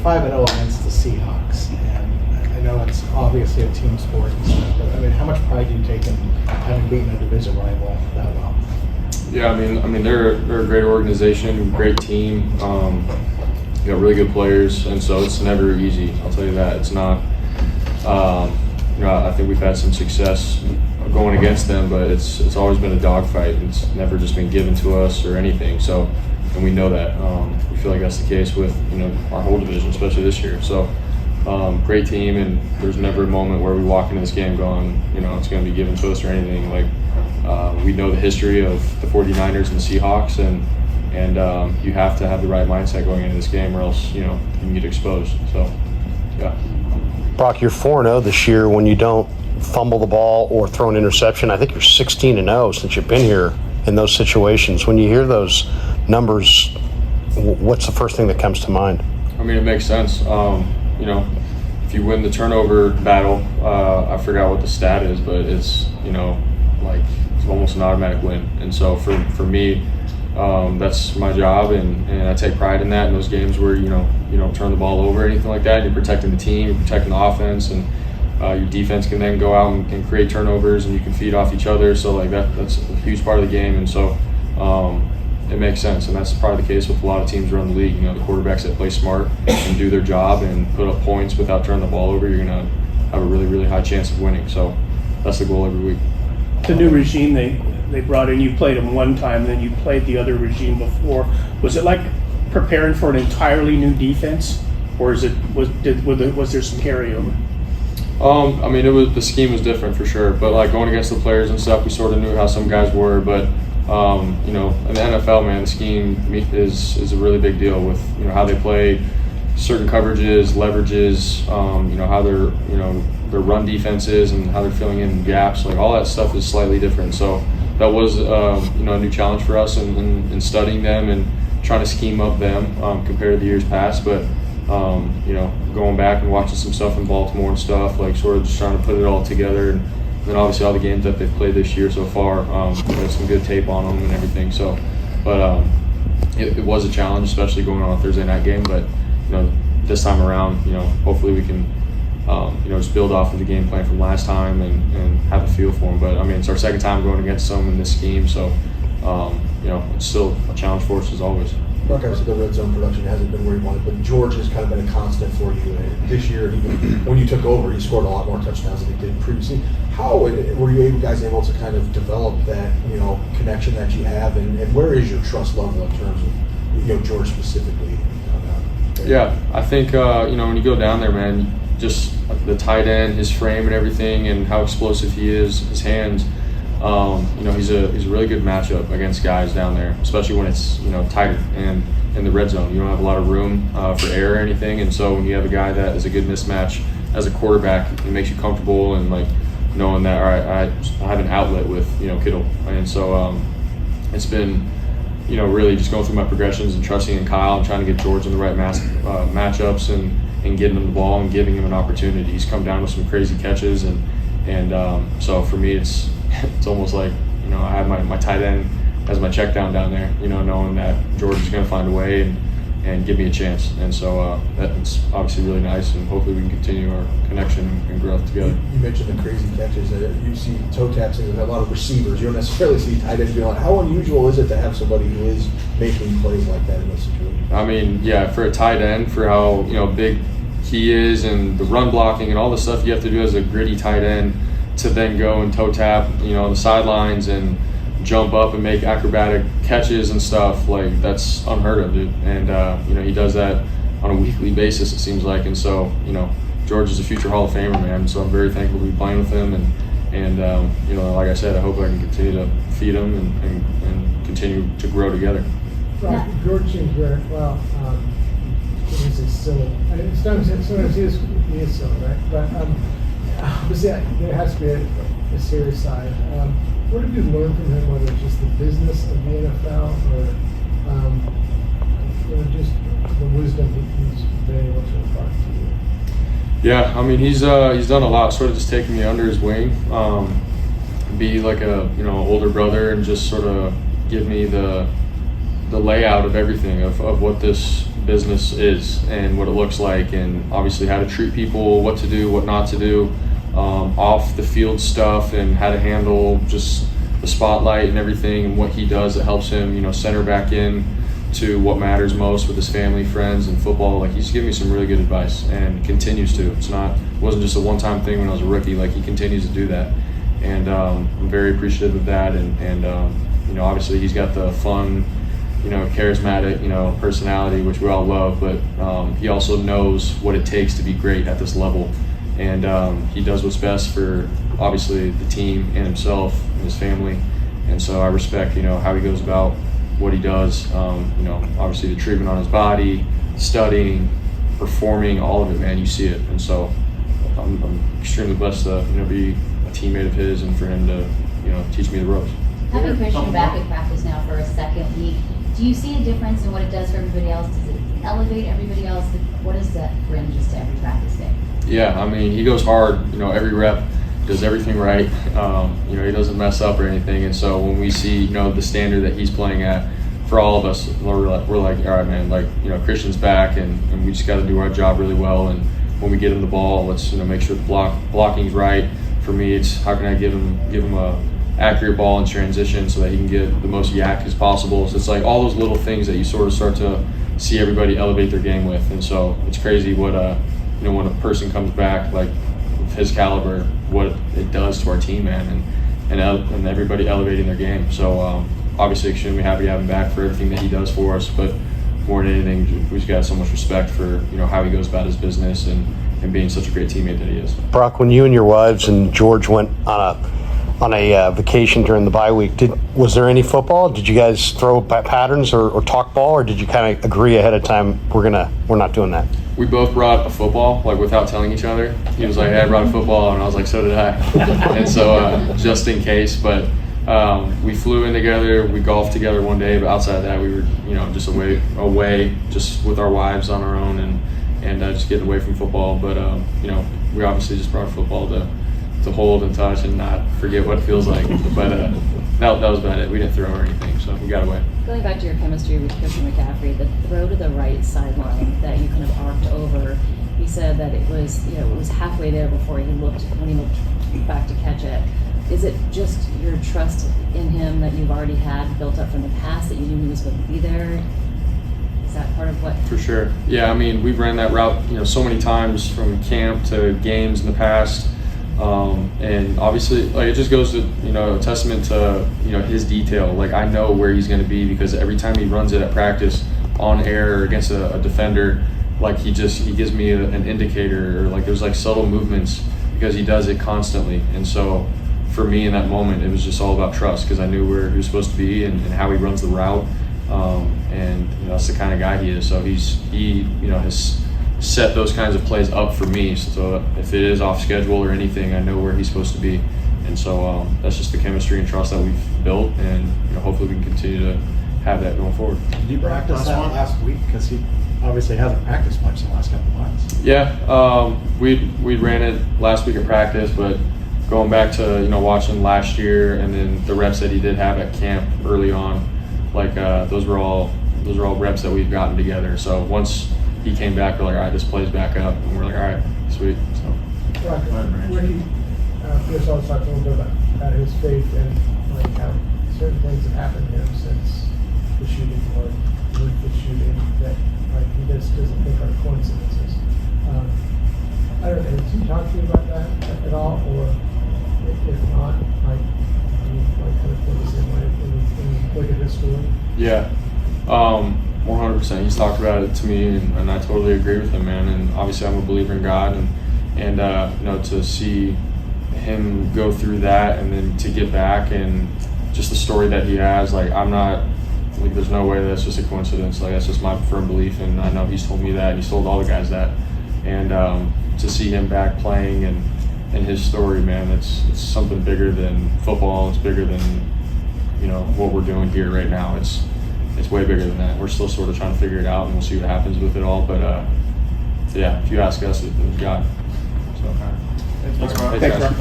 5-0 against the Seahawks, and I know it's obviously a team sport and stuff, but I mean, how much pride do you take in having beaten a division rival that well? Yeah, I mean, they're a great organization, great team. You got really good players, and so it's never easy. I'll tell you that. It's not. I think we've had some success going against them, but it's always been a dogfight. It's never just been given to us or anything. So, and we know that. We feel like that's the case with our whole division, especially this year. So, great team, and there's never a moment where we walk into this game going, it's going to be given to us or anything. Like we know the history of the 49ers and the Seahawks, and you have to have the right mindset going into this game, or else you can get exposed. So, yeah. Brock, you're 4-0 this year when you don't fumble the ball or throw an interception. I think you're 16-0 since you've been here in those situations. When you hear those numbers, what's the first thing that comes to mind? I mean, it makes sense. If you win the turnover battle, I forgot what the stat is, but it's it's almost an automatic win. And so for me, that's my job, and I take pride in that. In those games where you don't turn the ball over or anything like that, you're protecting the team, you're protecting the offense, and your defense can then go out and create turnovers, and you can feed off each other. So like that's a huge part of the game, and so it makes sense, and that's probably the case with a lot of teams around the league. The quarterbacks that play smart and do their job and put up points without turning the ball over, you're gonna have a really, really high chance of winning. So that's the goal every week. The new regime they brought in, you played them one time, then you played the other regime before. Was it like preparing for an entirely new defense, or was there some carryover? I mean, the scheme was different for sure, but like going against the players and stuff, we sort of knew how some guys were. But in the NFL, man, the scheme is a really big deal with how they play certain coverages, leverages, how their run defense is and how they're filling in gaps. Like all that stuff is slightly different. So that was a new challenge for us in studying them and trying to scheme up them compared to the years past. But going back and watching some stuff in Baltimore and stuff, like sort of just trying to put it all together. And then obviously all the games that they've played this year so far, there's some good tape on them and everything. So, but it was a challenge, especially going on a Thursday night game. But this time around, hopefully we can just build off of the game plan from last time and have a feel for them. But I mean, it's our second time going against them in this scheme, so it's still a challenge for us as always. Mark, obviously the red zone production hasn't been where you wanted, but George has kind of been a constant for you. This year, when you took over, he scored a lot more touchdowns than he did previously. How were you guys able to kind of develop that connection that you have, and where is your trust level in terms of George specifically? Yeah, I think when you go down there, man, just the tight end, his frame and everything, and how explosive he is, his hands. He's a really good matchup against guys down there, especially when it's tighter and in the red zone. You don't have a lot of room for error or anything, and so when you have a guy that is a good mismatch as a quarterback, it makes you comfortable and like knowing that all right, I have an outlet with Kittle, and so it's been really just going through my progressions and trusting in Kyle and trying to get George in the right matchups and getting him the ball and giving him an opportunity. He's come down with some crazy catches, and so for me it's almost like I have my tight end as my check down there, knowing that George is going to find a way and give me a chance. And so that's obviously really nice, and hopefully we can continue our connection and growth together. You mentioned the crazy catches. You see toe taps with a lot of receivers. You don't necessarily see tight ends being like, how unusual is it to have somebody who is making plays like that in this situation? I mean, yeah, for a tight end, for how big he is and the run blocking and all the stuff you have to do as a gritty tight end to then go and toe tap, the sidelines and jump up and make acrobatic catches and stuff, like that's unheard of, dude. And he does that on a weekly basis, it seems like. And so George is a future Hall of Famer, man. So I'm very thankful to be playing with him, and like I said, I hope I can continue to feed him and continue to grow together. Right. George seems very well. He's silly. Sometimes he is silly, right? But there has to be a serious side. What have you learned from him, whether it's just the business of the NFL or just the wisdom he's been able to impart to you? Yeah, I mean he's done a lot, sort of just taking me under his wing, be like a older brother, and just sort of give me the layout of everything of what this business is and what it looks like, and obviously how to treat people, what to do, what not to do, off the field stuff, and how to handle just the spotlight and everything, and what he does that helps him, you know, center back in to what matters most with his family, friends, and football. Like, he's given me some really good advice and continues to. It wasn't just a one-time thing when I was a rookie. Like, he continues to do that, and I'm very appreciative of that. And you know, obviously he's got the fun, you know, charismatic, you know, personality, which we all love, but he also knows what it takes to be great at this level, and he does what's best for obviously the team and himself and his family. And so I respect, you know, how he goes about what he does. You know, obviously the treatment on his body, studying, performing, all of it, man, you see it. And so I'm extremely blessed to, you know, be a teammate of his and for him to, you know, teach me the ropes. Having Christian back at practice now for a second week, do you see a difference in what it does for everybody else? Does it elevate everybody else? What does that bring just to every practice day? Yeah, I mean, he goes hard, you know, every rep, does everything right. You know, he doesn't mess up or anything. And so when we see, you know, the standard that he's playing at, for all of us, we're like, all right, man, like, you know, Christian's back, and we just got to do our job really well. And when we get him the ball, let's, you know, make sure the blocking's right. For me, it's how can I give him a accurate ball in transition so that he can get the most yak as possible. So it's like all those little things that you sort of start to see everybody elevate their game with. And so it's crazy what you know, when a person comes back like of his caliber, what it does to our team, man, and everybody elevating their game. So obviously extremely happy to have him back for everything that he does for us, but more than anything, we've got so much respect for, you know, how he goes about his business and being such a great teammate that he is. Brock, when you and your wives and George went on a vacation during the bye week, was there any football? Did you guys throw patterns or talk ball, or did you kind of agree ahead of time we're not doing that? We both brought a football, like without telling each other. He was like, hey, I brought a football, and I was like, so did I. And so just in case, but we flew in together, we golfed together one day, but outside of that, we were, you know, just away, just with our wives on our own, and just getting away from football. But you know, we obviously just brought football to hold and touch and not forget what it feels like. But that was about it. We didn't throw or anything, so we got away. Going back to your chemistry with Christian McCaffrey, the throw to the right sideline that you kind of arced over, you said that it was, you know, it was halfway there before when he looked back to catch it. Is it just your trust in him that you've already had built up from the past, that you knew he was going to be there? Is that part of what? For sure. Yeah, I mean, we've ran that route, you know, so many times from camp to games in the past. And obviously, like, it just goes to, you know, a testament to, you know, his detail. Like, I know where he's going to be because every time he runs it at practice on air or against a defender, like, he gives me an indicator, or like there's like subtle movements because he does it constantly. And so for me in that moment, it was just all about trust because I knew where he was supposed to be and how he runs the route. And you know, that's the kind of guy he is. So he you know, has set those kinds of plays up for me. So if it is off schedule or anything, I know where he's supposed to be. And so that's just the chemistry and trust that we've built, and you know, hopefully we can continue to have that going forward. Did you practice that last week? Because he obviously hasn't practiced much in the last couple of months. Yeah, we ran it last week at practice, but going back to, you know, watching last year and then the reps that he did have at camp early on, like those were all reps that we've gotten together. So once he came back, we're like, all right, this plays back up, and we're like, all right, sweet. So. Ricky, Chris always talked a little bit about his faith and like how certain things have happened to him since the shooting or with the shooting that like he just doesn't think are coincidences. I don't know, did you talk to you about that at all, or if not, like you like kind of feel the same way when you look at his story? Yeah. 100%. He's talked about it to me, and I totally agree with him, man. And obviously, I'm a believer in God, and you know, to see him go through that and then to get back and just the story that he has, like, I'm not, like, there's no way that's just a coincidence. Like, that's just my firm belief, and I know he's told me that, and he's told all the guys that. And to see him back playing and his story, man, it's something bigger than football. It's bigger than, you know, what we're doing here right now. It's way bigger than that. We're still sort of trying to figure it out, and we'll see what happens with it all. But yeah, if you ask us, it was God. So, Thanks, Rob.